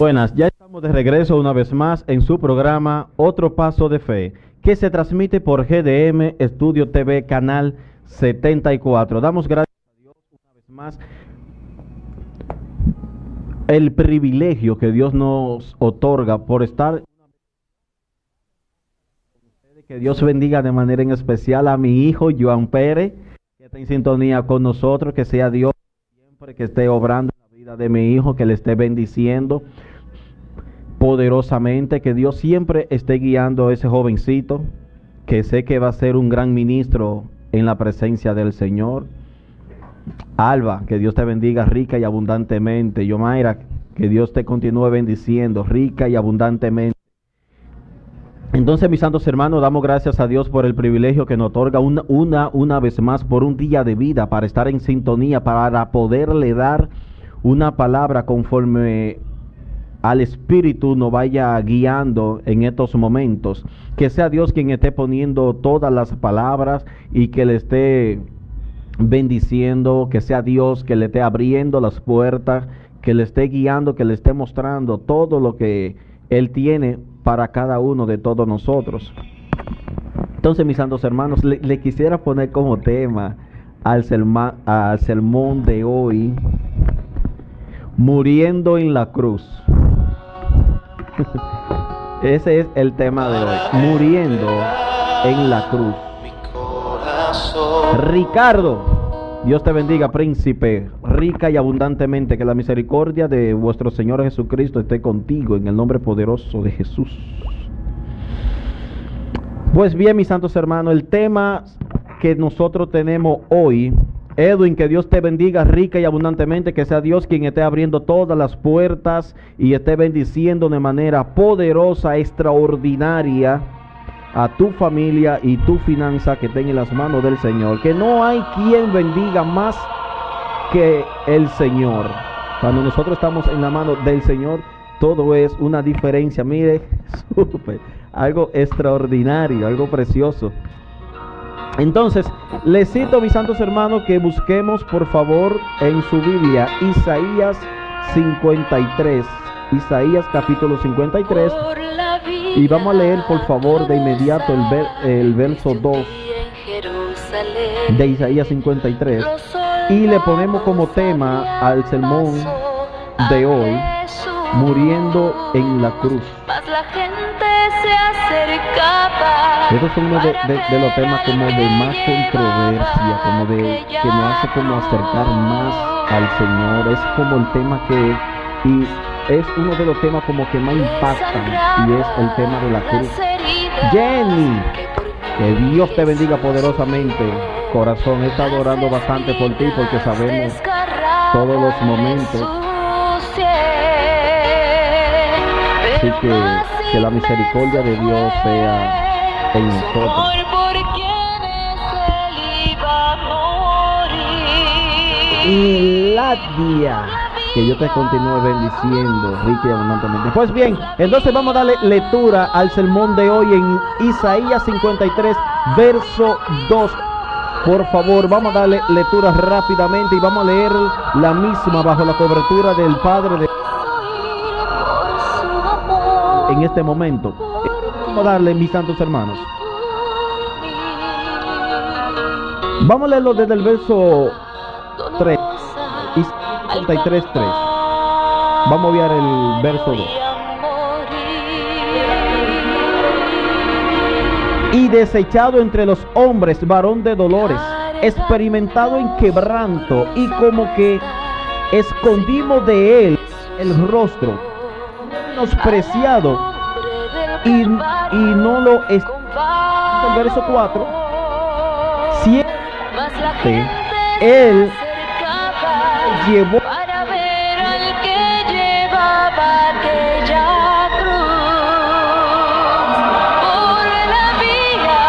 Buenas, ya estamos de regreso una vez más en su programa Otro Paso de Fe, que se transmite por GDM Estudio TV Canal 74. Damos gracias a Dios una vez más el privilegio que Dios nos otorga por estar. Que Dios bendiga de manera en especial a mi hijo Joan Pérez, que está en sintonía con nosotros, que sea Dios siempre que esté obrando en la vida de mi hijo, que le esté bendiciendo poderosamente, que Dios siempre esté guiando a ese jovencito, que sé que va a ser un gran ministro en la presencia del Señor. Alba, que Dios te bendiga rica y abundantemente. Yomaira, que Dios te continúe bendiciendo rica y abundantemente. Entonces, mis santos hermanos, damos gracias a Dios por el privilegio que nos otorga una vez más por un día de vida, para estar en sintonía, para poderle dar una palabra conforme al Espíritu nos vaya guiando en estos momentos. Que sea Dios quien esté poniendo todas las palabras y que le esté bendiciendo, que sea Dios que le esté abriendo las puertas, que le esté guiando, que le esté mostrando todo lo que Él tiene para cada uno de todos nosotros. Entonces, mis santos hermanos, le quisiera poner como tema al sermón de hoy: muriendo en la cruz. Ese es el tema de hoy, muriendo en la cruz. Ricardo, Dios te bendiga, príncipe, rica y abundantemente. Que la misericordia de vuestro Señor Jesucristo esté contigo, en el nombre poderoso de Jesús. Pues bien, mis santos hermanos, el tema que nosotros tenemos hoy, Edwin, que Dios te bendiga rica y abundantemente, que sea Dios quien esté abriendo todas las puertas y esté bendiciendo de manera poderosa, extraordinaria a tu familia y tu finanza, que estén en las manos del Señor. Que no hay quien bendiga más que el Señor. Cuando nosotros estamos en la mano del Señor, todo es una diferencia. Mire, súper, algo extraordinario, algo precioso. Entonces, les cito, mis santos hermanos, que busquemos por favor en su Biblia Isaías 53, Isaías capítulo 53, y vamos a leer por favor de inmediato el verso 2 de Isaías 53, y le ponemos como tema al sermón de hoy: muriendo en la cruz. Estos son uno de los temas como de más controversia, como de que nos hace como acercar más al Señor. Es como el tema y es uno de los temas como que más impactan, y es el tema de la cruz. Jenny, que Dios te bendiga poderosamente, corazón. He estado orando bastante por ti porque sabemos todos los momentos. Así que la misericordia de Dios sea en nosotros. Y Latvia, que Dios te continúe bendiciendo rica y abundantemente. Pues bien, entonces vamos a darle lectura al sermón de hoy en Isaías 53, verso 2. Por favor, vamos a darle lectura rápidamente y vamos a leer la misma bajo la cobertura del Padre en este momento. Vamos a darle, mis santos hermanos. Vamos a leerlo desde el verso 3 y 53, 3. Vamos a enviar el verso 2. Y desechado entre los hombres, varón de dolores, experimentado en quebranto, y como que escondimos de él el rostro, menospreciado, y no lo es. El verso 4: siempre él llevó para ver al que llevaba aquella cruz por la vía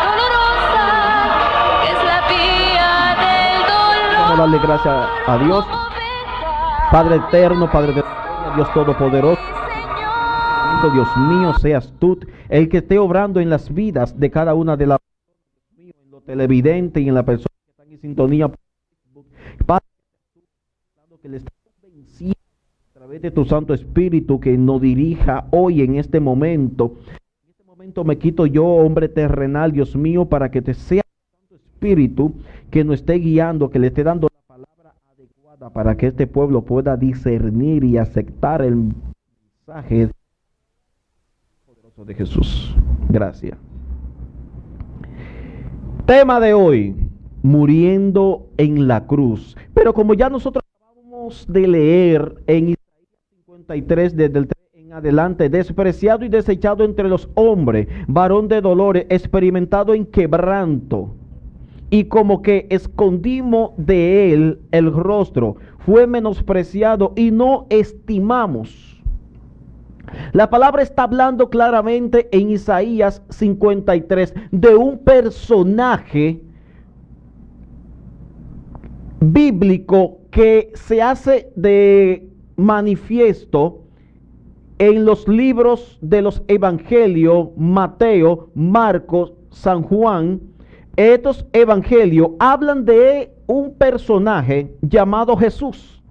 dolorosa, que es la vía del dolor. Vamos a darle gracias a Dios, Padre eterno, Padre de Dios todopoderoso. Dios mío, seas tú el que esté obrando en las vidas de cada una de las personas, en los televidentes y en las personas que están en sintonía por Facebook. Padre, que le está convenciendo través de tu Santo Espíritu que nos dirija hoy en este momento. En este momento me quito yo, hombre terrenal, Dios mío, para que te sea tu Santo Espíritu que nos esté guiando, que le esté dando la palabra adecuada para que este pueblo pueda discernir y aceptar el mensaje poderoso de Jesús. Gracias. Tema de hoy: muriendo en la cruz. Pero como ya nosotros acabamos de leer en Isaías 53, desde el 3 en adelante: despreciado y desechado entre los hombres, varón de dolores, experimentado en quebranto, y como que escondimos de él el rostro, fue menospreciado y no estimamos. La palabra está hablando claramente en Isaías 53 de un personaje bíblico que se hace de manifiesto en los libros de los evangelios Mateo, Marcos, San Juan. Estos evangelios hablan de un personaje llamado Jesús,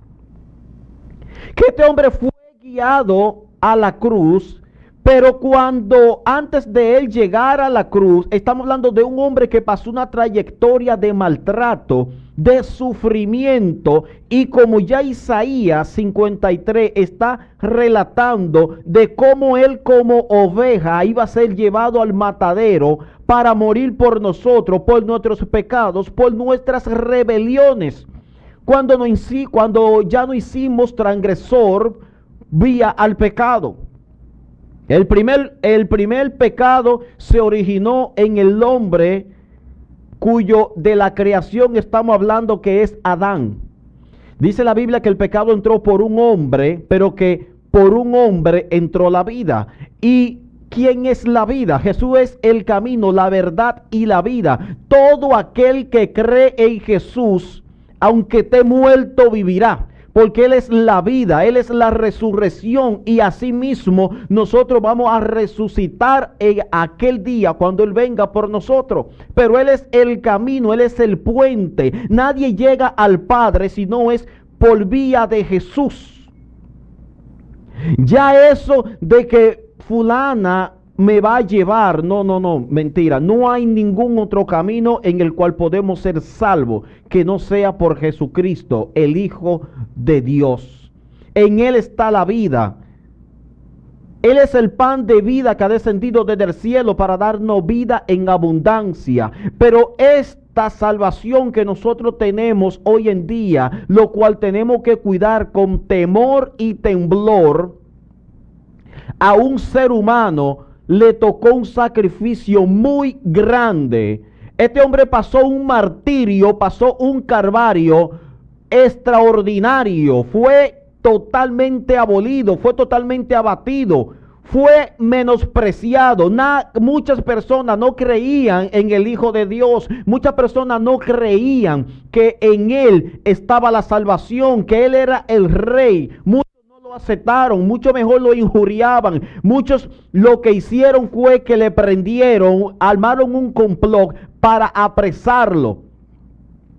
que este hombre fue guiado a la cruz, pero cuando antes de él llegar a la cruz, estamos hablando de un hombre que pasó una trayectoria de maltrato, de sufrimiento, y como ya Isaías 53 está relatando de cómo él como oveja iba a ser llevado al matadero para morir por nosotros, por nuestros pecados, por nuestras rebeliones, cuando ya no hicimos transgresor vía al pecado. El primer pecado se originó en el hombre cuyo de la creación estamos hablando, que es Adán. Dice la Biblia que el pecado entró por un hombre, pero que por un hombre entró la vida. ¿Y quién es la vida? Jesús es el camino, la verdad y la vida. Todo aquel que cree en Jesús, aunque esté muerto, vivirá. Porque Él es la vida, Él es la resurrección, y asimismo nosotros vamos a resucitar en aquel día cuando Él venga por nosotros. Pero Él es el camino, Él es el puente. Nadie llega al Padre si no es por vía de Jesús. Ya eso de que fulana me va a llevar, no, mentira. No hay ningún otro camino en el cual podemos ser salvos que no sea por Jesucristo, el Hijo de Dios. En Él está la vida. Él es el pan de vida que ha descendido desde el cielo para darnos vida en abundancia. Pero esta salvación que nosotros tenemos hoy en día, lo cual tenemos que cuidar con temor y temblor, a un ser humano le tocó un sacrificio muy grande. Este hombre pasó un martirio, pasó un calvario extraordinario. Fue totalmente abolido, fue totalmente abatido, fue menospreciado. Muchas personas no creían en el Hijo de Dios. Muchas personas no creían que en Él estaba la salvación, que Él era el Rey. Aceptaron, mucho mejor lo injuriaban. Muchos lo que hicieron fue que le prendieron, armaron un complot para apresarlo.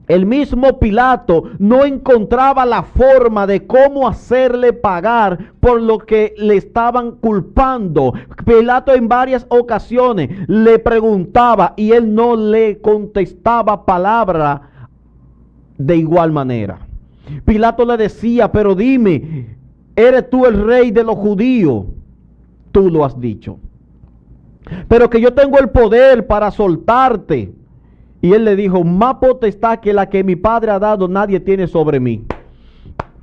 El mismo Pilato no encontraba la forma de cómo hacerle pagar por lo que le estaban culpando. Pilato en varias ocasiones le preguntaba y él no le contestaba palabra de igual manera. Pilato le decía: pero dime, ¿eres tú el rey de los judíos? Tú lo has dicho. Pero que yo tengo el poder para soltarte. Y él le dijo: más potestad que la que mi Padre ha dado, nadie tiene sobre mí.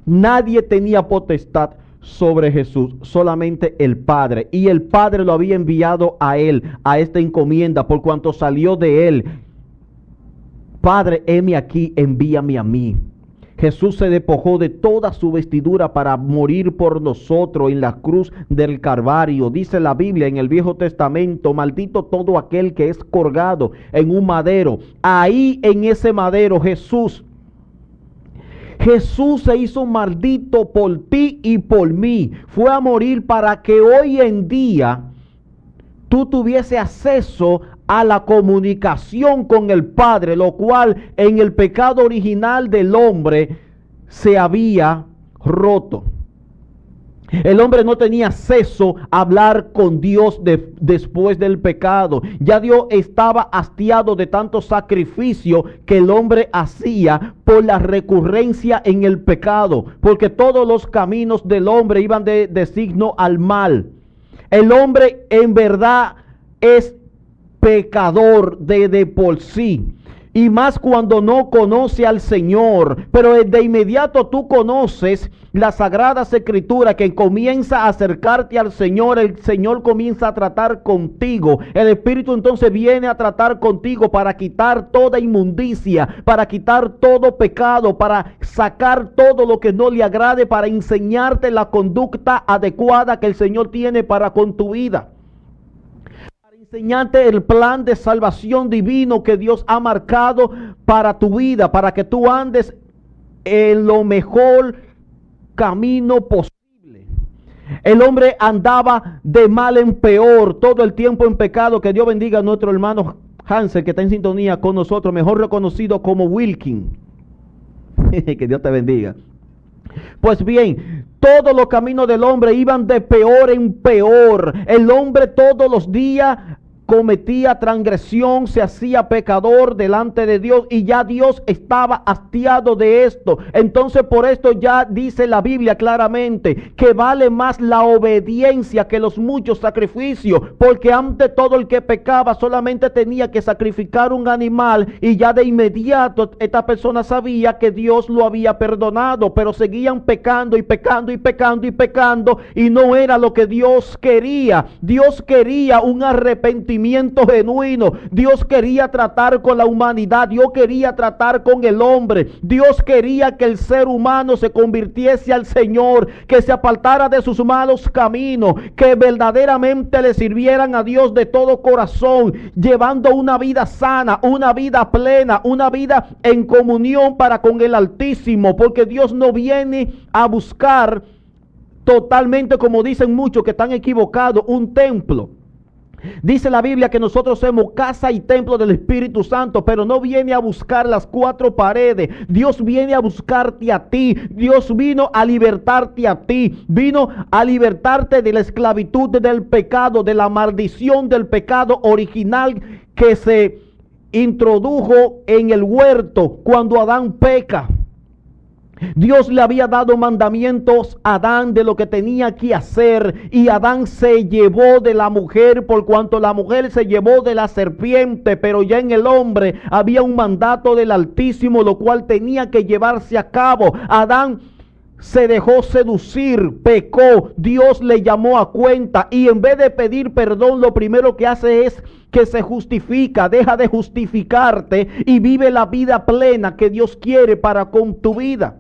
Nadie tenía potestad sobre Jesús, solamente el Padre. Y el Padre lo había enviado a él, a esta encomienda, por cuanto salió de él. Padre, heme aquí, envíame a mí. Jesús se despojó de toda su vestidura para morir por nosotros en la cruz del Calvario. Dice la Biblia en el Viejo Testamento: maldito todo aquel que es colgado en un madero. Ahí en ese madero Jesús se hizo maldito por ti y por mí. Fue a morir para que hoy en día tú tuviese acceso a la comunicación con el Padre, lo cual en el pecado original del hombre se había roto. El hombre no tenía acceso a hablar con Dios después del pecado. Ya Dios estaba hastiado de tanto sacrificio que el hombre hacía por la recurrencia en el pecado, porque todos los caminos del hombre iban de signo al mal. El hombre en verdad es pecador de por sí. Y más cuando no conoce al Señor. Pero de inmediato tú conoces la Sagrada Escritura, que comienza a acercarte al Señor. El Señor comienza a tratar contigo. El Espíritu entonces viene a tratar contigo para quitar toda inmundicia, para quitar todo pecado, para sacar todo lo que no le agrade, para enseñarte la conducta adecuada que el Señor tiene para con tu vida. Enseñarte el plan de salvación divino que Dios ha marcado para tu vida, para que tú andes en lo mejor camino posible. El hombre andaba de mal en peor, todo el tiempo en pecado. Que Dios bendiga a nuestro hermano Hansel, que está en sintonía con nosotros, mejor reconocido como Wilkin. Que Dios te bendiga. Pues bien, todos los caminos del hombre iban de peor en peor. El hombre todos los días cometía transgresión, se hacía pecador delante de Dios, y ya Dios estaba hastiado de esto. Entonces por esto ya dice la Biblia claramente que vale más la obediencia que los muchos sacrificios, porque antes todo el que pecaba solamente tenía que sacrificar un animal y ya de inmediato esta persona sabía que Dios lo había perdonado, pero seguían pecando y pecando y pecando y pecando, y no era lo que Dios quería. Dios quería un arrepentimiento genuino. Dios quería tratar con la humanidad. Dios quería tratar con el hombre. Dios quería que el ser humano se convirtiese al Señor, que se apartara de sus malos caminos, que verdaderamente le sirvieran a Dios de todo corazón, llevando una vida sana, una vida plena, una vida en comunión para con el Altísimo, porque Dios no viene a buscar totalmente, como dicen muchos que están equivocados, un templo. Dice la Biblia que nosotros somos casa y templo del Espíritu Santo, pero no viene a buscar las cuatro paredes. Dios viene a buscarte a ti. Dios vino a libertarte a ti. Vino a libertarte de la esclavitud del pecado, de la maldición del pecado original que se introdujo en el huerto cuando Adán peca. Dios le había dado mandamientos a Adán de lo que tenía que hacer, y Adán se llevó de la mujer por cuanto la mujer se llevó de la serpiente, pero ya en el hombre había un mandato del Altísimo, lo cual tenía que llevarse a cabo. Adán se dejó seducir, pecó, Dios le llamó a cuenta, y en vez de pedir perdón, lo primero que hace es que se justifica. Deja de justificarte y vive la vida plena que Dios quiere para con tu vida.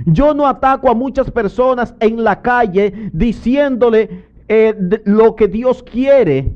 Yo no ataco a muchas personas en la calle diciéndole lo que Dios quiere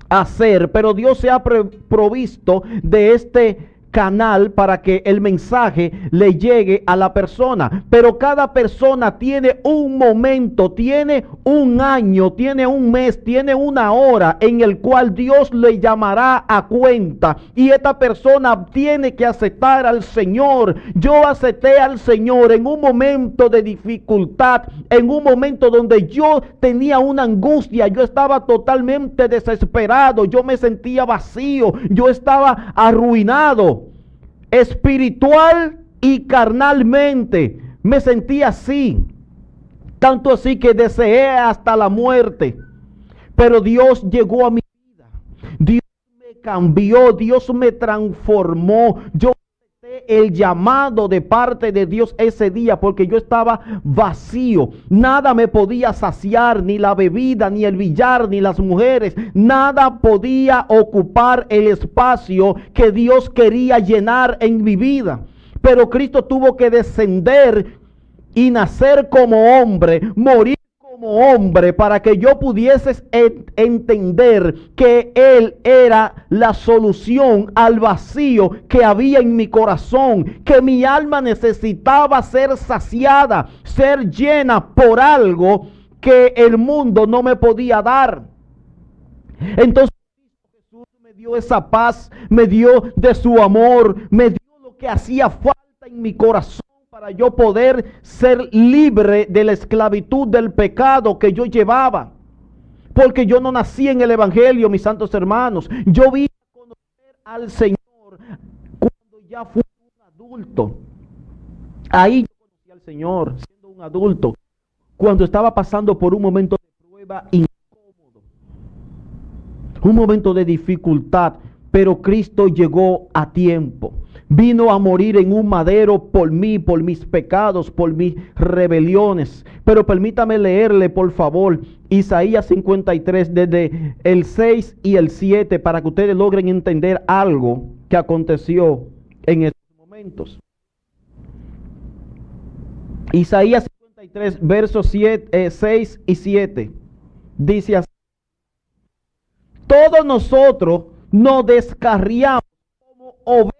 hacer, pero Dios se ha provisto de este canal para que el mensaje le llegue a la persona. Pero cada persona tiene un momento, tiene un año, tiene un mes, tiene una hora en el cual Dios le llamará a cuenta, y esta persona tiene que aceptar al Señor. Yo acepté al Señor en un momento de dificultad, en un momento donde yo tenía una angustia, yo estaba totalmente desesperado, yo me sentía vacío, yo estaba arruinado espiritual y carnalmente. Me sentía así, tanto así que deseé hasta la muerte. Pero Dios llegó a mi vida, Dios me cambió, Dios me transformó. Yo el llamado de parte de Dios ese día, porque yo estaba vacío. Nada me podía saciar, ni la bebida, ni el billar, ni las mujeres. Nada podía ocupar el espacio que Dios quería llenar en mi vida. Pero Cristo tuvo que descender y nacer como hombre, morir como hombre, para que yo pudiese entender que Él era la solución al vacío que había en mi corazón, que mi alma necesitaba ser saciada, ser llena por algo que el mundo no me podía dar. Entonces Jesús me dio esa paz, me dio de su amor, me dio lo que hacía falta en mi corazón para yo poder ser libre de la esclavitud del pecado que yo llevaba. Porque yo no nací en el Evangelio, mis santos hermanos. Yo vine a conocer al Señor cuando ya fui un adulto. Ahí yo conocí al Señor siendo un adulto, cuando estaba pasando por un momento de prueba incómodo, un momento de dificultad, pero Cristo llegó a tiempo. Vino a morir en un madero por mí, por mis pecados, por mis rebeliones. Pero permítame leerle, por favor, Isaías 53, desde el 6 y el 7, para que ustedes logren entender algo que aconteció en estos momentos. Isaías 53, versos 6 y 7, dice así: todos nosotros nos descarriamos como ovejas,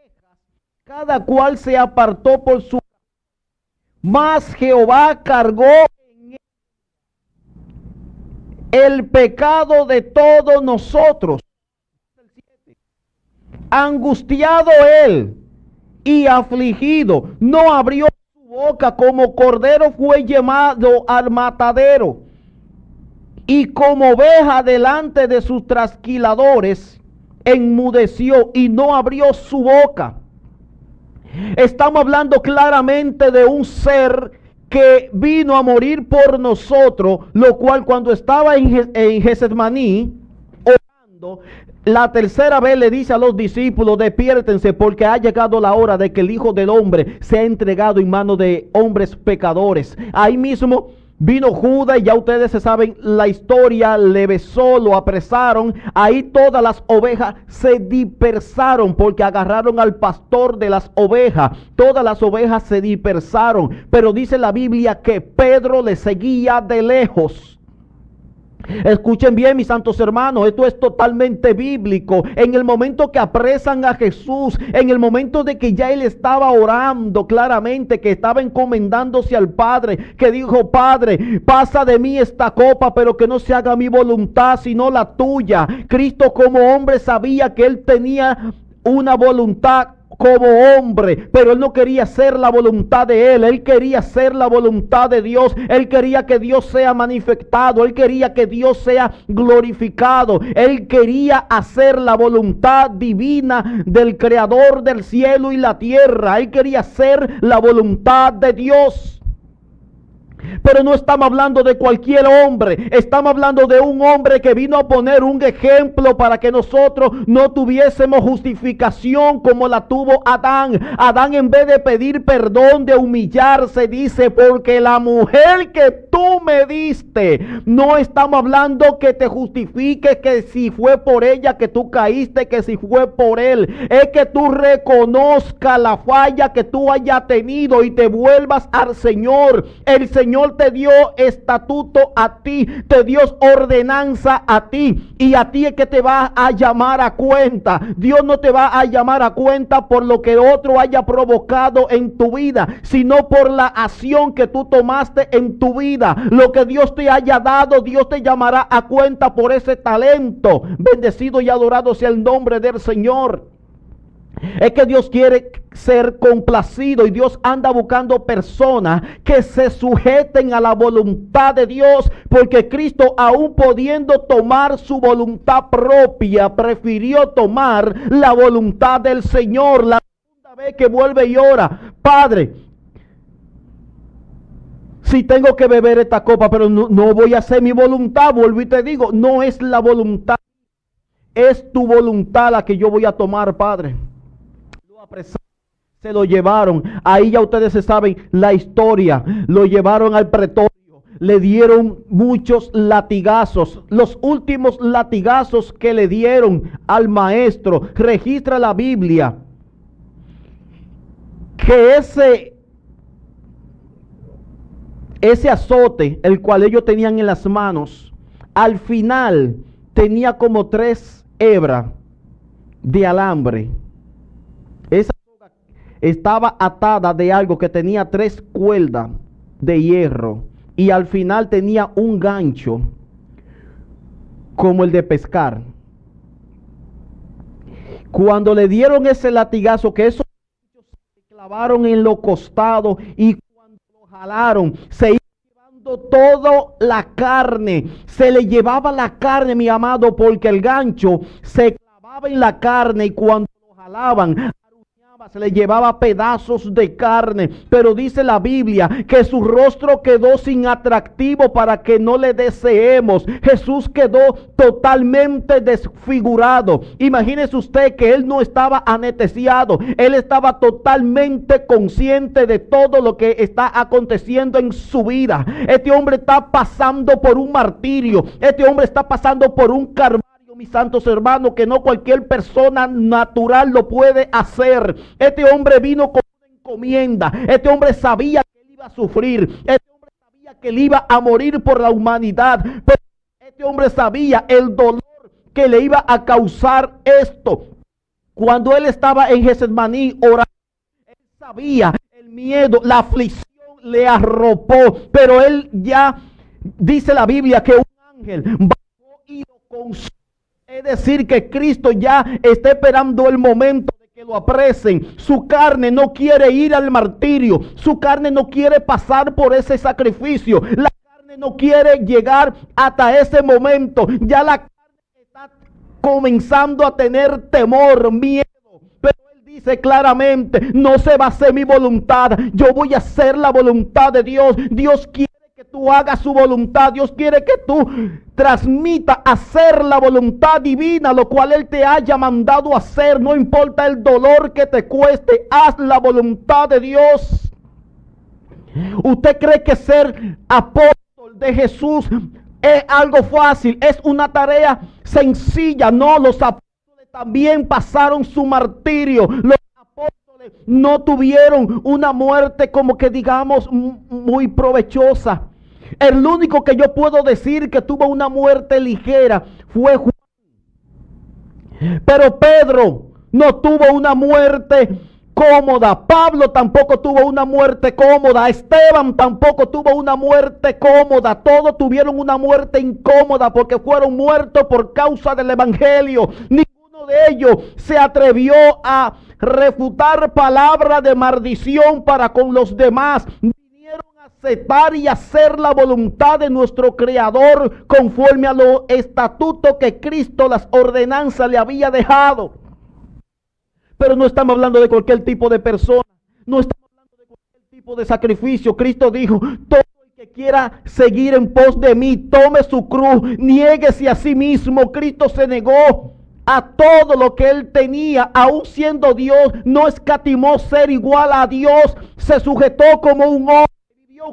cada cual se apartó por su... Mas Jehová cargó en él el pecado de todos nosotros. Angustiado él y afligido, no abrió su boca, como cordero fue llevado al matadero, y como oveja delante de sus trasquiladores, enmudeció y no abrió su boca. Estamos hablando claramente de un ser que vino a morir por nosotros, lo cual cuando estaba en Getsemaní orando, la tercera vez le dice a los discípulos: despiértense, porque ha llegado la hora de que el Hijo del Hombre sea entregado en manos de hombres pecadores. Ahí mismo vino Judas, y ya ustedes se saben la historia, le besó, lo apresaron. Ahí todas las ovejas se dispersaron porque agarraron al pastor de las ovejas. Todas las ovejas se dispersaron, pero dice la Biblia que Pedro le seguía de lejos. Escuchen bien, mis santos hermanos, esto es totalmente bíblico. En el momento que apresan a Jesús, en el momento de que ya él estaba orando claramente, que estaba encomendándose al Padre, que dijo: Padre, pasa de mí esta copa, pero que no se haga mi voluntad sino la tuya. Cristo como hombre sabía que él tenía una voluntad como hombre, pero él no quería hacer la voluntad de él quería hacer la voluntad de Dios. Él quería que Dios sea manifestado, él quería que Dios sea glorificado, él quería hacer la voluntad divina del Creador del cielo y la tierra. Él quería hacer la voluntad de Dios. Pero no estamos hablando de cualquier hombre, estamos hablando de un hombre que vino a poner un ejemplo para que nosotros no tuviésemos justificación como la tuvo Adán. Adán, en vez de pedir perdón, de humillarse, dice: porque la mujer que tú me diste. No estamos hablando que te justifique, que si fue por ella que tú caíste, que si fue por él. Es que tú reconozcas la falla que tú hayas tenido y te vuelvas al Señor. El Señor te dio estatuto a ti, te dio ordenanza a ti, y a ti es que te va a llamar a cuenta. Dios no te va a llamar a cuenta por lo que otro haya provocado en tu vida, sino por la acción que tú tomaste en tu vida. Lo que Dios te haya dado, Dios te llamará a cuenta por ese talento. Bendecido y adorado sea el nombre del Señor. Es que Dios quiere ser complacido, y Dios anda buscando personas que se sujeten a la voluntad de Dios, porque Cristo, aún pudiendo tomar su voluntad propia, prefirió tomar la voluntad del Señor. La segunda vez que vuelve y ora: Padre, si tengo que beber esta copa, pero no voy a hacer mi voluntad. Vuelvo y te digo, no es la voluntad, es tu voluntad la que yo voy a tomar, Padre. Se lo llevaron, ahí ya ustedes se saben la historia, lo llevaron al pretorio, le dieron muchos latigazos, los últimos latigazos que le dieron al maestro. Registra la Biblia que ese azote, el cual ellos tenían en las manos, al final tenía como 3 hebras de alambre. Esa soga estaba atada de algo que tenía 3 cuerdas de hierro, y al final tenía un gancho como el de pescar. Cuando le dieron ese latigazo, que esos clavaron en los costados y cuando lo jalaron, se iba llevando toda la carne. Se le llevaba la carne, mi amado, porque el gancho se clavaba en la carne y cuando lo jalaban, se le llevaba pedazos de carne. Pero dice la Biblia que su rostro quedó sin atractivo para que no le deseemos. Jesús quedó totalmente desfigurado. Imagínese usted que él no estaba anestesiado. Él estaba totalmente consciente de todo lo que está aconteciendo en su vida. Este hombre está pasando por un martirio. Este hombre está pasando por un calvario, mis santos hermanos, que no cualquier persona natural lo puede hacer. Este hombre vino con una encomienda. Este hombre sabía que él iba a sufrir. Este hombre sabía que él iba a morir por la humanidad. Pero este hombre sabía el dolor que le iba a causar esto. Cuando él estaba en Getsemaní orando, él sabía el miedo, la aflicción le arropó. Pero él ya, dice la Biblia, que un ángel bajó y lo consoló. Es decir, que Cristo ya está esperando el momento de que lo apresen. Su carne no quiere ir al martirio. Su carne no quiere pasar por ese sacrificio. La carne no quiere llegar hasta ese momento. Ya la carne está comenzando a tener temor, miedo. Pero él dice claramente, no se va a hacer mi voluntad. Yo voy a hacer la voluntad de Dios. Dios quiere que tú hagas su voluntad. Dios quiere que tú transmita hacer la voluntad divina, lo cual Él te haya mandado a hacer. No importa el dolor que te cueste, haz la voluntad de Dios. ¿Usted cree que ser apóstol de Jesús es algo fácil? ¿Es una tarea sencilla? No, los apóstoles también pasaron su martirio. Los apóstoles no tuvieron una muerte como que digamos muy provechosa. El único que yo puedo decir que tuvo una muerte ligera fue Juan. Pero Pedro no tuvo una muerte cómoda. Pablo tampoco tuvo una muerte cómoda. Esteban tampoco tuvo una muerte cómoda. Todos tuvieron una muerte incómoda porque fueron muertos por causa del evangelio. Ninguno de ellos se atrevió a refutar palabras de maldición para con los demás. Aceptar y hacer la voluntad de nuestro Creador conforme a los estatutos que Cristo, las ordenanzas le había dejado. Pero no estamos hablando de cualquier tipo de persona, no estamos hablando de cualquier tipo de sacrificio. Cristo dijo, todo el que quiera seguir en pos de mí, tome su cruz, niéguese a sí mismo. Cristo se negó a todo lo que él tenía, aún siendo Dios, no escatimó ser igual a Dios, se sujetó como un hombre,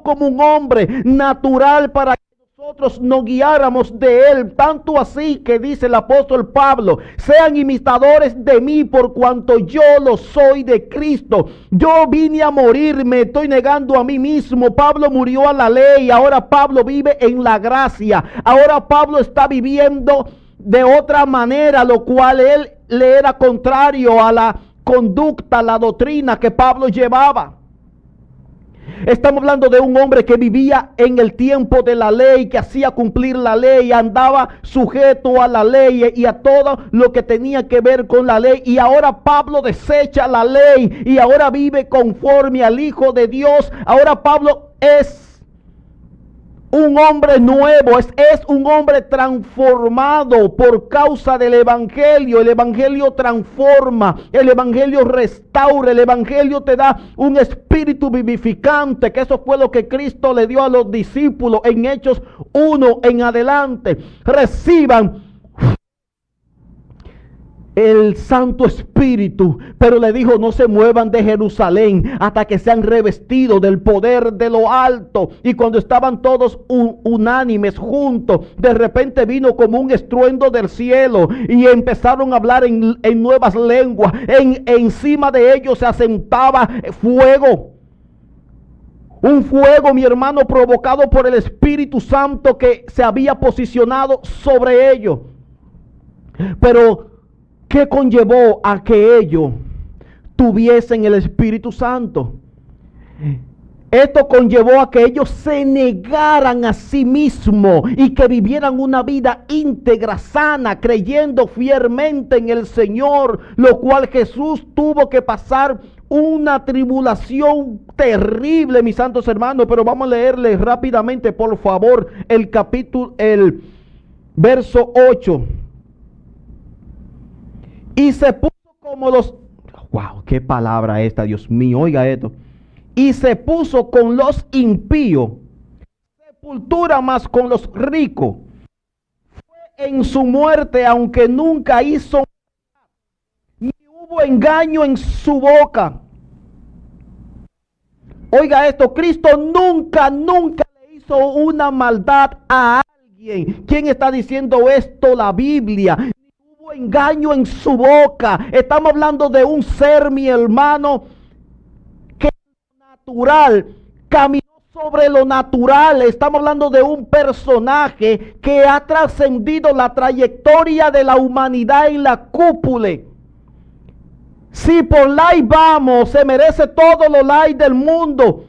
como un hombre natural para que nosotros nos guiáramos de él. Tanto así que dice el apóstol Pablo, sean imitadores de mí por cuanto yo lo soy de Cristo. Yo vine a morir, me estoy negando a mí mismo. Pablo murió a la ley, ahora Pablo vive en la gracia. Ahora Pablo está viviendo de otra manera, lo cual él le era contrario a la conducta, la doctrina que Pablo llevaba. Estamos hablando de un hombre que vivía en el tiempo de la ley, que hacía cumplir la ley, andaba sujeto a la ley y a todo lo que tenía que ver con la ley. Y ahora Pablo desecha la ley y ahora vive conforme al Hijo de Dios. Ahora Pablo es un hombre nuevo, es un hombre transformado por causa del evangelio. El evangelio transforma, el evangelio restaura, el evangelio te da un espíritu vivificante, que eso fue lo que Cristo le dio a los discípulos en Hechos 1 en adelante. Reciban el Santo Espíritu, pero le dijo, no se muevan de Jerusalén hasta que sean revestidos del poder de lo alto. Y cuando estaban todos unánimes juntos, de repente vino como un estruendo del cielo y empezaron a hablar en nuevas lenguas. Encima de ellos se asentaba fuego. Un fuego, mi hermano, provocado por el Espíritu Santo que se había posicionado sobre ellos. Pero ¿qué conllevó a que ellos tuviesen el Espíritu Santo? Esto conllevó a que ellos se negaran a sí mismos y que vivieran una vida íntegra, sana, creyendo fielmente en el Señor, lo cual Jesús tuvo que pasar una tribulación terrible, mis santos hermanos. Pero vamos a leerle rápidamente, por favor, el verso 8. Y se puso como los... ¡Wow! ¡Qué palabra esta, Dios mío! Oiga esto. Y se puso con los impíos, sepultura más con los ricos. Fue en su muerte, aunque nunca hizo, ni hubo engaño en su boca. Oiga esto, Cristo nunca le hizo una maldad a alguien. ¿Quién está diciendo esto? La Biblia. Ni hubo engaño en su boca. Estamos hablando de un ser, mi hermano, natural, caminó sobre lo natural. Estamos hablando de un personaje que ha trascendido la trayectoria de la humanidad en la cúpula. Si por like vamos, se merece todos los likes del mundo.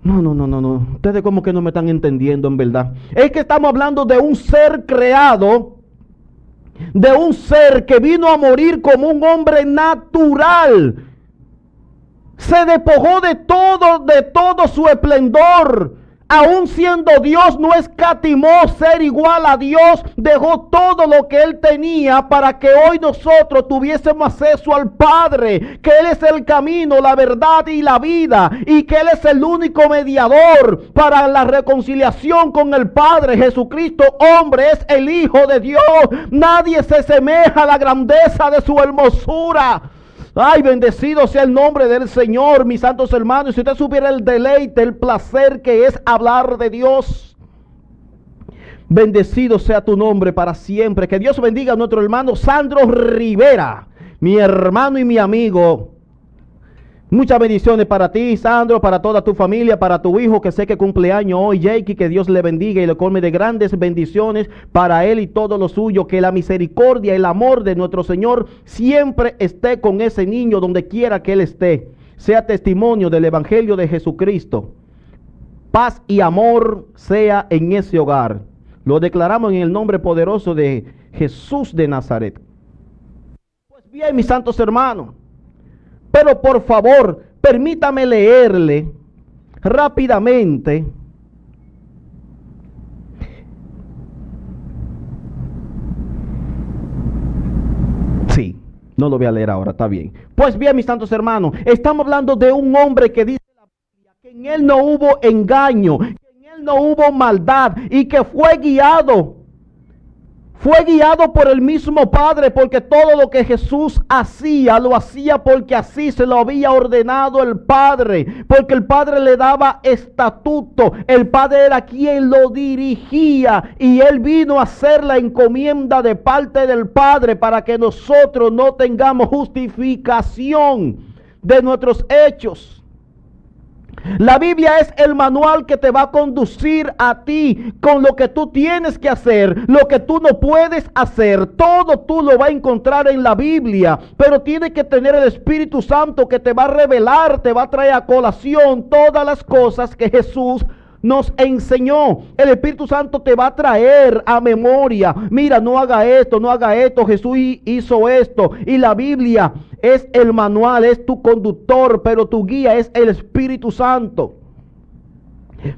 No. Ustedes como que no me están entendiendo en verdad. Es que estamos hablando de un ser creado, de un ser que vino a morir como un hombre natural. Se despojó de todo su esplendor. Aún siendo Dios, no escatimó ser igual a Dios. Dejó todo lo que Él tenía para que hoy nosotros tuviésemos acceso al Padre. Que Él es el camino, la verdad y la vida. Y que Él es el único mediador para la reconciliación con el Padre. Jesucristo, hombre, es el Hijo de Dios. Nadie se asemeja a la grandeza de su hermosura. Ay, bendecido sea el nombre del Señor, mis santos hermanos. Si usted supiera el deleite, el placer que es hablar de Dios. Bendecido sea tu nombre para siempre. Que Dios bendiga a nuestro hermano Sandro Rivera, mi hermano y mi amigo. Muchas bendiciones para ti, Sandro, para toda tu familia, para tu hijo que sé que cumpleaños hoy, Jakey. Que Dios le bendiga y le colme de grandes bendiciones para él y todo lo suyo. Que la misericordia y el amor de nuestro Señor siempre esté con ese niño donde quiera que él esté. Sea testimonio del Evangelio de Jesucristo. Paz y amor sea en ese hogar. Lo declaramos en el nombre poderoso de Jesús de Nazaret. Pues bien, mis santos hermanos. Pero por favor, permítame leerle rápidamente sí, no lo voy a leer ahora, está bien. Pues bien, mis santos hermanos, estamos hablando de un hombre que dice la Biblia que en él no hubo engaño, que en él no hubo maldad y que fue guiado por el mismo Padre, porque todo lo que Jesús hacía, lo hacía porque así se lo había ordenado el Padre, porque el Padre le daba estatuto, el Padre era quien lo dirigía y Él vino a hacer la encomienda de parte del Padre para que nosotros no tengamos justificación de nuestros hechos. La Biblia es el manual que te va a conducir a ti con lo que tú tienes que hacer, lo que tú no puedes hacer. Todo tú lo vas a encontrar en la Biblia, pero tienes que tener el Espíritu Santo que te va a revelar, te va a traer a colación todas las cosas que Jesús nos enseñó. El Espíritu Santo te va a traer a memoria. Mira, no haga esto, Jesús hizo esto. Y la Biblia es el manual, es tu conductor, pero tu guía es el Espíritu Santo.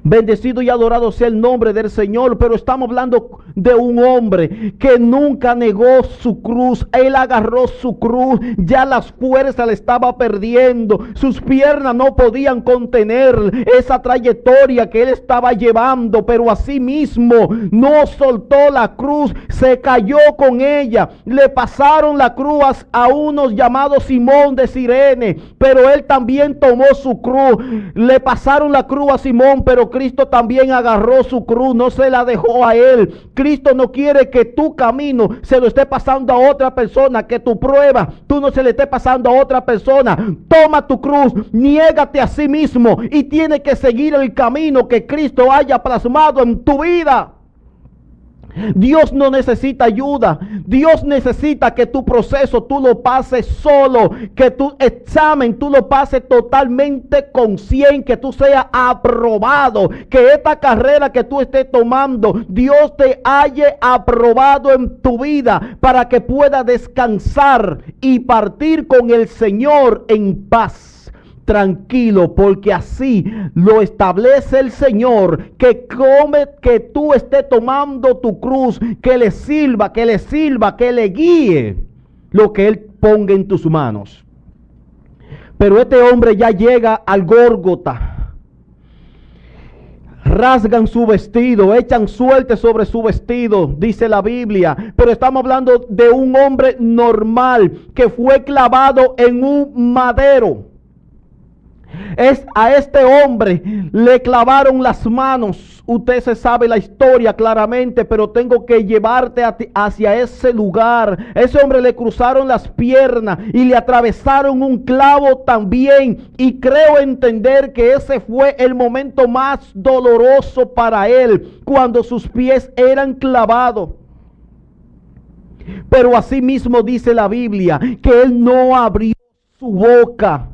Bendecido y adorado sea el nombre del Señor. Pero estamos hablando de un hombre que nunca negó su cruz. Él agarró su cruz. Ya las fuerzas le estaba perdiendo. Sus piernas no podían contener esa trayectoria que él estaba llevando. Pero así mismo no soltó la cruz. Se cayó con ella. Le pasaron la cruz a unos llamados Simón de Cirene. Pero él también tomó su cruz. Le pasaron la cruz a Simón, pero Cristo también agarró su cruz, no se la dejó a él. Cristo no quiere que tu camino se lo esté pasando a otra persona, que tu prueba tú no se le esté pasando a otra persona. Toma tu cruz, niégate a sí mismo y tienes que seguir el camino que Cristo haya plasmado en tu vida. Dios no necesita ayuda. Dios necesita que tu proceso tú lo pases solo, que tu examen tú lo pases totalmente con 100, que tú seas aprobado, que esta carrera que tú estés tomando, Dios te haya aprobado en tu vida para que puedas descansar y partir con el Señor en paz. Tranquilo, porque así lo establece el Señor, que tú estés tomando tu cruz, que le sirva, que le guíe lo que Él ponga en tus manos. Pero este hombre ya llega al Gólgota. Rasgan su vestido, echan suerte sobre su vestido, dice la Biblia. Pero estamos hablando de un hombre normal que fue clavado en un madero. A este hombre le clavaron las manos. Usted se sabe la historia claramente, pero tengo que llevarte hacia ese lugar. Ese hombre le cruzaron las piernas y le atravesaron un clavo también. Y creo entender que ese fue el momento más doloroso para él, cuando sus pies eran clavados. Pero asimismo dice la Biblia que él no abrió su boca.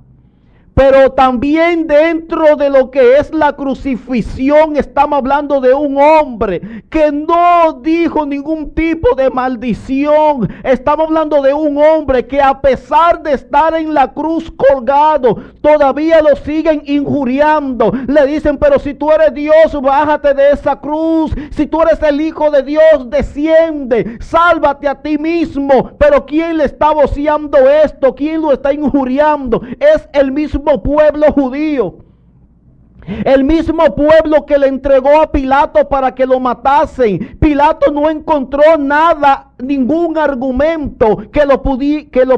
Pero también dentro de lo que es la crucifixión estamos hablando de un hombre que no dijo ningún tipo de maldición. Estamos hablando de un hombre que, a pesar de estar en la cruz colgado, todavía lo siguen injuriando. Le dicen: pero si tú eres Dios, bájate de esa cruz. Si tú eres el Hijo de Dios, desciende, sálvate a ti mismo. Pero ¿quién le está voceando esto? ¿Quién lo está injuriando? Es el mismo pueblo judío, el mismo pueblo que le entregó a Pilato para que lo matasen. Pilato no encontró nada, ningún argumento que lo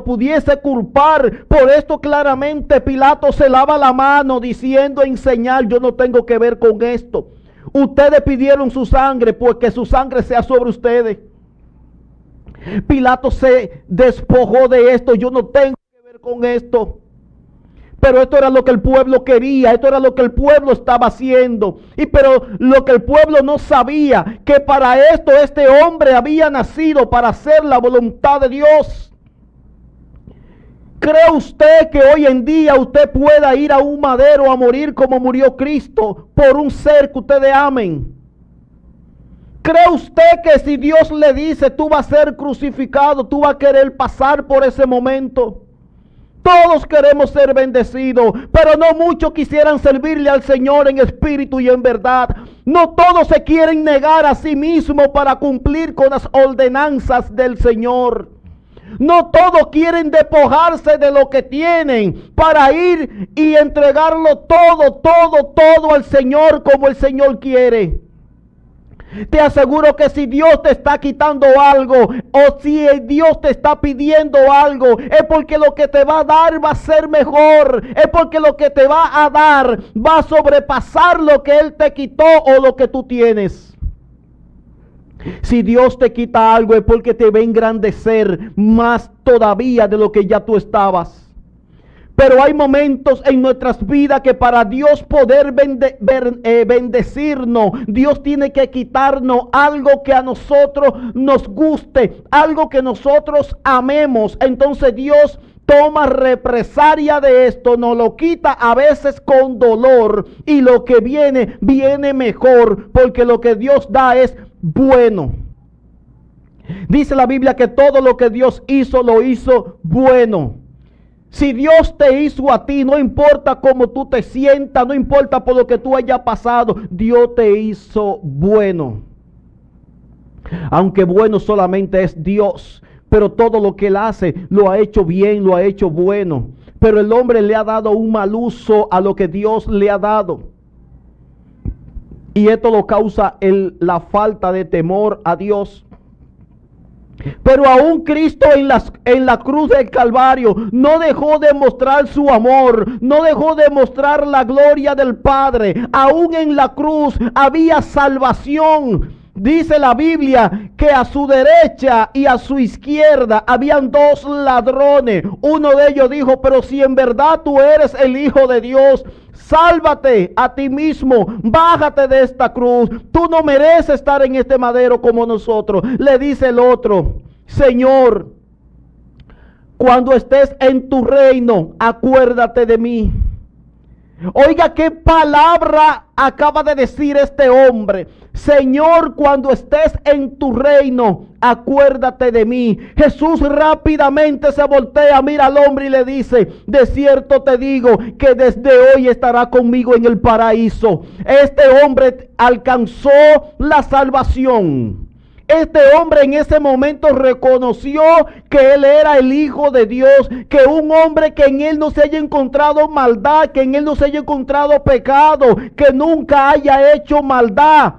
pudiese culpar. Por esto claramente Pilato se lava la mano diciendo en señal: yo no tengo que ver con esto. Ustedes pidieron su sangre, pues que su sangre sea sobre ustedes. Pilato se despojó de esto: yo no tengo que ver con esto. Pero esto era lo que el pueblo quería, esto era lo que el pueblo estaba haciendo. Pero lo que el pueblo no sabía, que para esto este hombre había nacido, para hacer la voluntad de Dios. ¿Cree usted que hoy en día usted pueda ir a un madero a morir como murió Cristo por un ser que ustedes amen? ¿Cree usted que si Dios le dice: tú vas a ser crucificado, tú vas a querer pasar por ese momento? Todos queremos ser bendecidos, pero no muchos quisieran servirle al Señor en espíritu y en verdad. No todos se quieren negar a sí mismos para cumplir con las ordenanzas del Señor. No todos quieren despojarse de lo que tienen para ir y entregarlo todo al Señor como el Señor quiere. Te aseguro que si Dios te está quitando algo, o si Dios te está pidiendo algo, es porque lo que te va a dar va a ser mejor. Es porque lo que te va a dar va a sobrepasar lo que Él te quitó o lo que tú tienes. Si Dios te quita algo, es porque te va a engrandecer más todavía de lo que ya tú estabas. Pero hay momentos en nuestras vidas que para Dios poder bendecirnos, Dios tiene que quitarnos algo que a nosotros nos guste, algo que nosotros amemos. Entonces Dios toma represalia de esto, nos lo quita a veces con dolor, y lo que viene mejor, porque lo que Dios da es bueno. Dice la Biblia que todo lo que Dios hizo, lo hizo bueno. Si Dios te hizo a ti, no importa cómo tú te sientas, no importa por lo que tú hayas pasado, Dios te hizo bueno. Aunque bueno solamente es Dios, pero todo lo que Él hace lo ha hecho bien, lo ha hecho bueno. Pero el hombre le ha dado un mal uso a lo que Dios le ha dado. Y esto lo causa la falta de temor a Dios. Pero aún Cristo en la cruz del Calvario no dejó de mostrar su amor, no dejó de mostrar la gloria del Padre. Aún en la cruz había salvación. Dice la Biblia que a su derecha y a su izquierda habían dos ladrones. Uno de ellos dijo: pero si en verdad tú eres el Hijo de Dios, sálvate a ti mismo, bájate de esta cruz. Tú no mereces estar en este madero como nosotros. Le dice el otro: Señor, cuando estés en tu reino, acuérdate de mí. Oiga qué palabra acaba de decir este hombre. Señor, cuando estés en tu reino, acuérdate de mí. Jesús rápidamente se voltea, mira al hombre y le dice: de cierto te digo que desde hoy estará conmigo en el paraíso. Este hombre alcanzó la salvación. Este hombre en ese momento reconoció que él era el Hijo de Dios, que un hombre que en él no se haya encontrado maldad, que en él no se haya encontrado pecado, que nunca haya hecho maldad,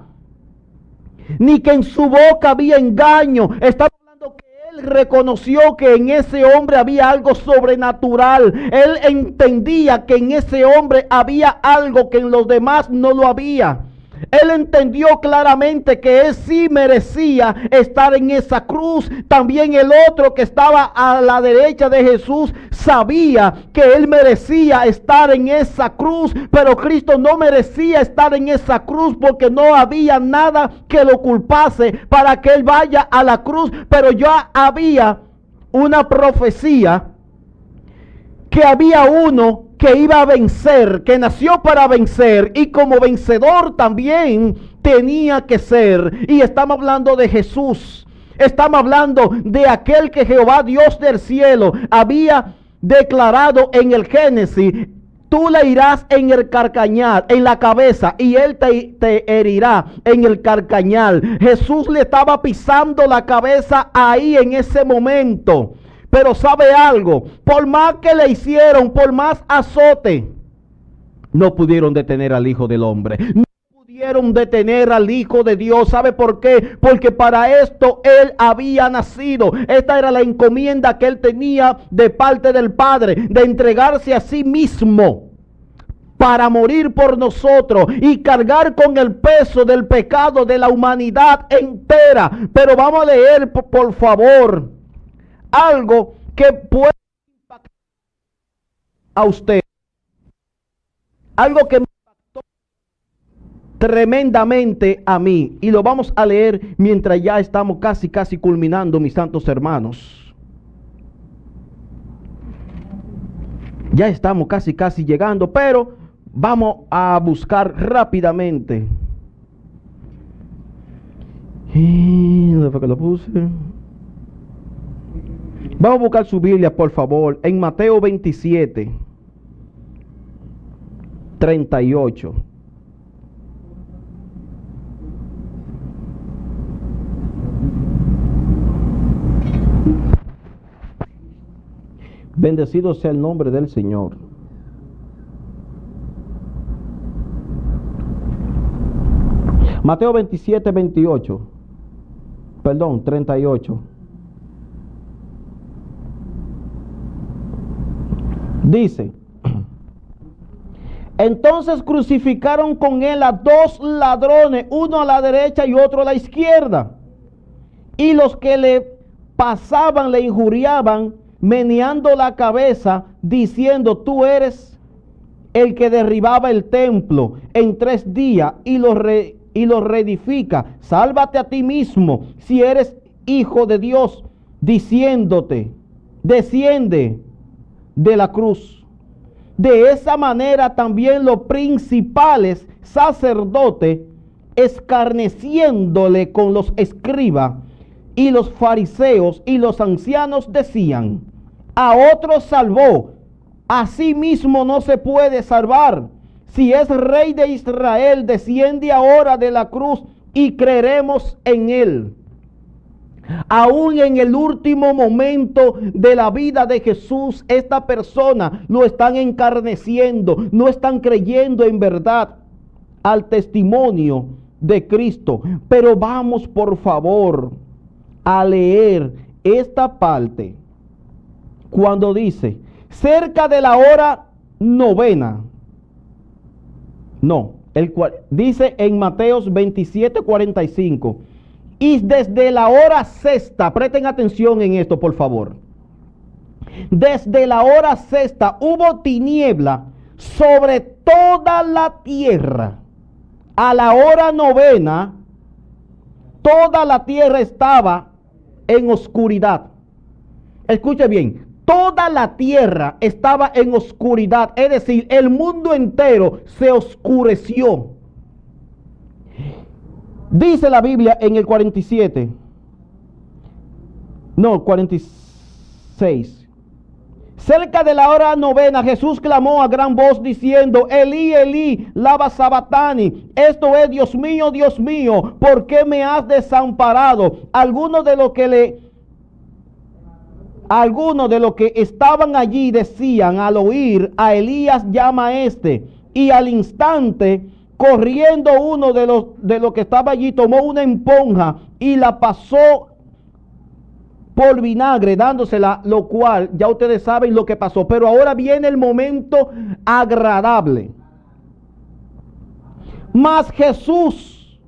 ni que en su boca había engaño. Estaba hablando que él reconoció que en ese hombre había algo sobrenatural. Él entendía que en ese hombre había algo que en los demás no lo había. Él entendió claramente que él sí merecía estar en esa cruz. También el otro que estaba a la derecha de Jesús sabía que él merecía estar en esa cruz, pero Cristo no merecía estar en esa cruz porque no había nada que lo culpase para que él vaya a la cruz. Pero ya había una profecía que había uno que iba a vencer, que nació para vencer y como vencedor también tenía que ser. Y estamos hablando de Jesús. Estamos hablando de aquel que Jehová Dios del cielo había declarado en el Génesis: tú le irás en el carcañal, en la cabeza, y él te herirá en el carcañal. Jesús le estaba pisando la cabeza ahí en ese momento. Pero ¿sabe algo? Por más que le hicieron, por más azote, no pudieron detener al Hijo del Hombre. No pudieron detener al Hijo de Dios. ¿Sabe por qué? Porque para esto él había nacido. Esta era la encomienda que él tenía de parte del Padre, de entregarse a sí mismo para morir por nosotros y cargar con el peso del pecado de la humanidad entera. Pero vamos a leer, por favor, algo que puede impactar a usted. Algo que me impactó tremendamente a mí. Y lo vamos a leer mientras ya estamos casi culminando, mis santos hermanos. Ya estamos casi llegando, pero vamos a buscar rápidamente. ¿Dónde fue que lo puse? Vamos a buscar su Biblia, por favor, en Mateo 27, 38. Bendecido sea el nombre del Señor. Mateo 27, 28. Perdón, 38. Dice: entonces crucificaron con él a dos ladrones, uno a la derecha y otro a la izquierda. Y los que le pasaban le injuriaban, meneando la cabeza, diciendo: tú eres el que derribaba el templo en 3 días y lo reedifica. Sálvate a ti mismo si eres hijo de Dios, diciéndote: desciende de la cruz. De esa manera también los principales sacerdotes, escarneciéndole con los escribas y los fariseos y los ancianos, decían: a otros salvó, a sí mismo no se puede salvar. Si es rey de Israel, desciende ahora de la cruz y creeremos en él. Aún en el último momento de la vida de Jesús, esta persona lo están encarneciendo, no están creyendo en verdad al testimonio de Cristo. Pero vamos, por favor, a leer esta parte cuando dice: cerca de la hora novena. No, dice en Mateos 27, 45. Y desde la hora sexta, presten atención en esto, por favor. Desde la hora sexta hubo tiniebla sobre toda la tierra. A la hora novena, toda la tierra estaba en oscuridad. Escuche bien, toda la tierra estaba en oscuridad, es decir, el mundo entero se oscureció. Dice la Biblia en el 46. Cerca de la hora novena, Jesús clamó a gran voz diciendo: Elí, Elí, lama sabactani. Esto es: Dios mío, ¿por qué me has desamparado? Algunos de los que estaban allí decían al oír: a Elías llama a este. Y al instante, corriendo uno de los que estaba allí, tomó una esponja y la pasó por vinagre, dándosela, lo cual ya ustedes saben lo que pasó. Pero ahora viene el momento agradable. Mas Jesús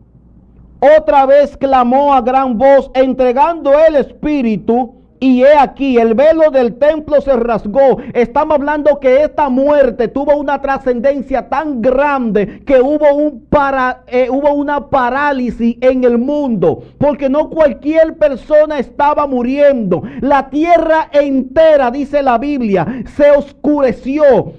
otra vez clamó a gran voz, entregando el espíritu. Y he aquí, el velo del templo se rasgó. Estamos hablando que esta muerte tuvo una trascendencia tan grande que hubo una parálisis en el mundo. Porque no cualquier persona estaba muriendo. La tierra entera, dice la Biblia, se oscureció.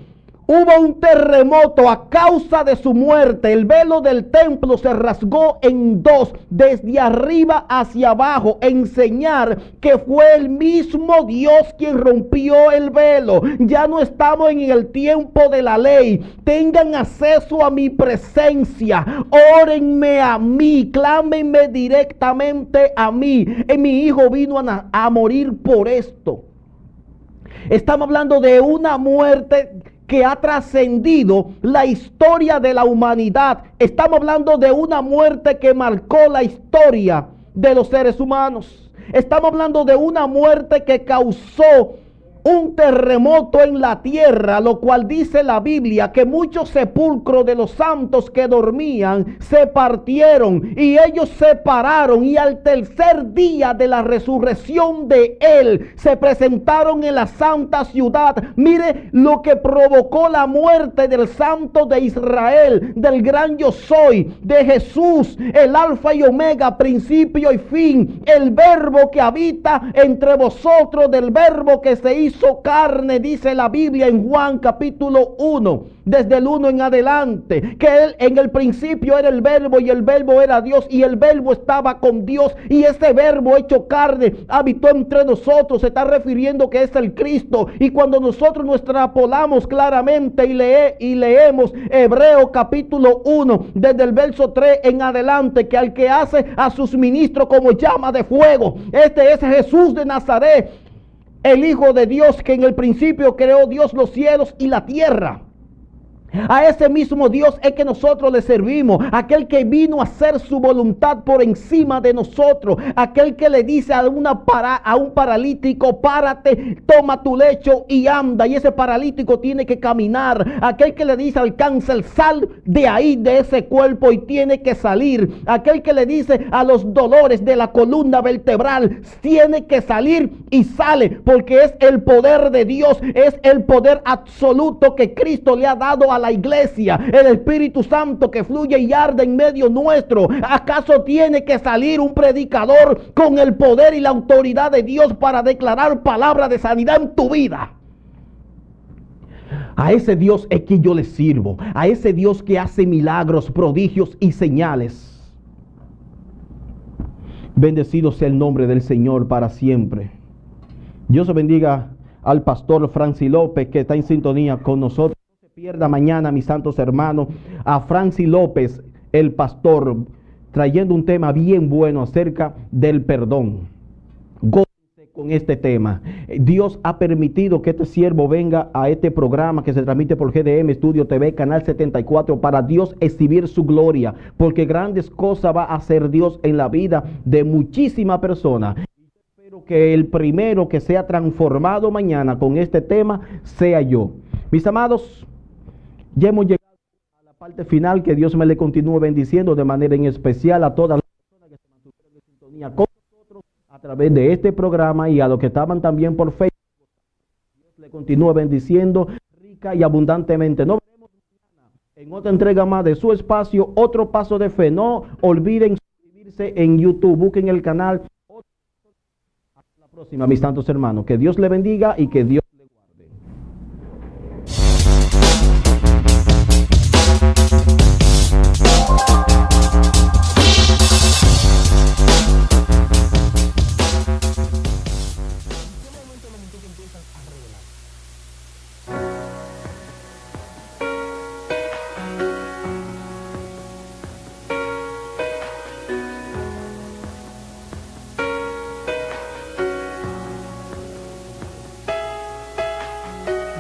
Hubo un terremoto a causa de su muerte. El velo del templo se rasgó en dos, desde arriba hacia abajo, enseñar que fue el mismo Dios quien rompió el velo. Ya no estamos en el tiempo de la ley. Tengan acceso a mi presencia. Órenme a mí, clámenme directamente a mí. Mi hijo vino a morir por esto. Estamos hablando de una muerte que ha trascendido la historia de la humanidad. Estamos hablando de una muerte que marcó la historia de los seres humanos. Estamos hablando de una muerte que causó un terremoto en la tierra, lo cual dice la Biblia que muchos sepulcros de los santos que dormían se partieron y ellos se pararon, y al tercer día de la resurrección de él se presentaron en la santa ciudad. Mire lo que provocó la muerte del santo de Israel, del gran yo soy, de Jesús, el alfa y omega, principio y fin, el verbo que habita entre vosotros, del verbo que se hizo carne, dice la Biblia en Juan capítulo 1, desde el 1 en adelante, que él en el principio era el verbo, y el verbo era Dios, y el verbo estaba con Dios, y ese verbo hecho carne habitó entre nosotros. Se está refiriendo que es el Cristo. Y cuando nosotros nos extrapolamos claramente y leemos Hebreo capítulo 1, desde el verso 3 en adelante, que al que hace a sus ministros como llama de fuego, este es Jesús de Nazaret, el Hijo de Dios, que en el principio creó Dios los cielos y la tierra. A ese mismo Dios es que nosotros le servimos, aquel que vino a hacer su voluntad por encima de nosotros, aquel que le dice a un paralítico: párate, toma tu lecho y anda, y ese paralítico tiene que caminar. Aquel que le dice al cáncer: sal de ahí, de ese cuerpo, y tiene que salir. Aquel que le dice a los dolores de la columna vertebral: tiene que salir, y sale, porque es el poder de Dios, es el poder absoluto que Cristo le ha dado a la iglesia, el Espíritu Santo que fluye y arde en medio nuestro. ¿Acaso tiene que salir un predicador con el poder y la autoridad de Dios para declarar palabra de sanidad en tu vida? A ese Dios es que yo le sirvo, a ese Dios que hace milagros, prodigios y señales. Bendecido sea el nombre del Señor para siempre. Dios bendiga al pastor Francis López, que está en sintonía con nosotros. Pierda mañana, mis santos hermanos, a Francis López, el pastor, trayendo un tema bien bueno acerca del perdón. Gócense con este tema. Dios ha permitido que este siervo venga a este programa que se transmite por GDM Estudio TV, Canal 74, para Dios exhibir su gloria, porque grandes cosas va a hacer Dios en la vida de muchísimas personas. Espero que el primero que sea transformado mañana con este tema sea yo. Mis amados, ya hemos llegado a la parte final. Que Dios me le continúe bendiciendo de manera en especial a todas las personas que se mantuvieron en sintonía con nosotros a través de este programa, y a los que estaban también por Facebook. Dios le continúe bendiciendo rica y abundantemente. Nos veremos mañana en otra entrega más de su espacio, Otro Paso de Fe. No olviden suscribirse en YouTube, busquen el canal Hasta la próxima, mis santos hermanos. Que Dios le bendiga y que Dios le guarde.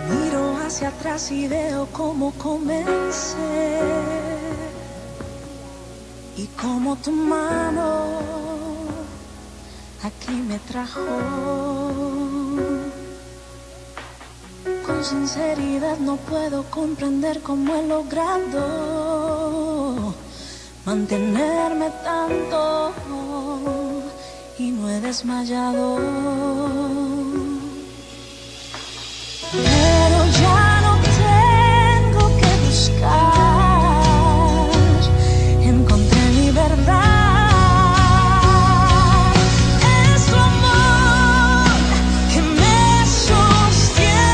Miro hacia atrás y veo cómo comencé y cómo tu mano aquí me trajo. Con sinceridad no puedo comprender cómo he logrado mantenerme tanto y no he desmayado. Pero ya no tengo que buscar, encontré mi verdad. Es tu amor que me sostiene,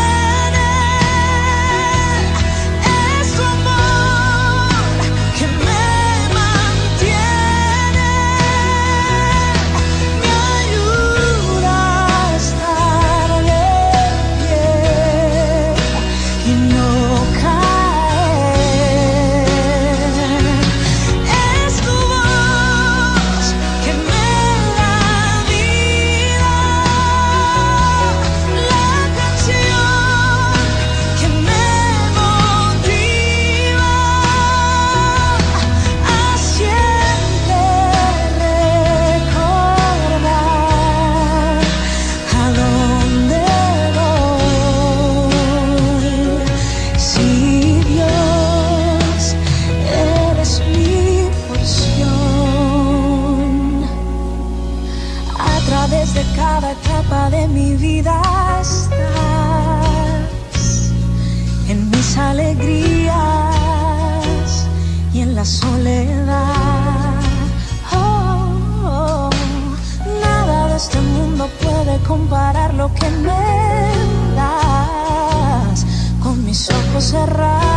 es tu amor que me mantiene, me ayuda a estar de pie y no caer. Es tu voz que me da vida, la canción que me motiva a siempre recordar a dónde voy. Si Dios eres mi porción, a través de cada etapa de mi vida estás, en mis alegrías y en la soledad. Oh, nada de este mundo puede comparar lo que me das con mis ojos cerrados.